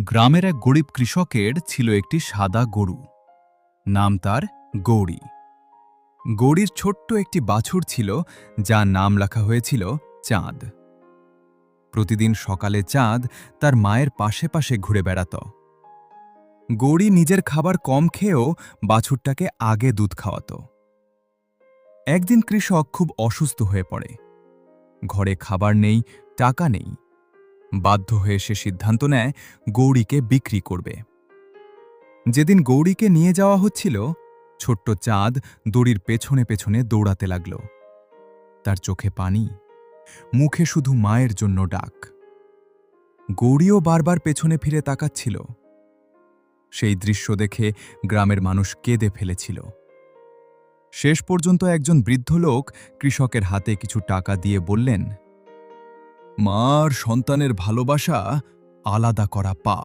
গ্রামের এক গরিব কৃষকের ছিল একটি সাদা গরু। নাম তার গৌরী। গৌরীর ছোট্ট একটি বাছুর ছিল, যার নাম রাখা হয়েছিল চাঁদ। প্রতিদিন সকালে চাঁদ তার মায়ের পাশে পাশে ঘুরে বেড়াত। গৌরী নিজের খাবার কম খেয়েও বাছুরটাকে আগে দুধ খাওয়াত। একদিন কৃষক খুব অসুস্থ হয়ে পড়ে। ঘরে খাবার নেই, টাকা নেই। বাধ্য হয়ে সে সিদ্ধান্ত নেয় গৌরীকে বিক্রি করবে। যেদিন গৌরীকে নিয়ে যাওয়া হচ্ছিল, ছোট্ট চাঁদ দড়ির পেছনে পেছনে দৌড়াতে লাগল। তার চোখে পানি, মুখে শুধু মায়ের জন্য ডাক। গৌরীও বারবার পেছনে ফিরে তাকাচ্ছিল। সেই দৃশ্য দেখে গ্রামের মানুষ কেঁদে ফেলেছিল। শেষ পর্যন্ত একজন বৃদ্ধ লোক কৃষকের হাতে কিছু টাকা দিয়ে বললেন, "মা আর সন্তানের ভালোবাসা আলাদা করা পাপ।"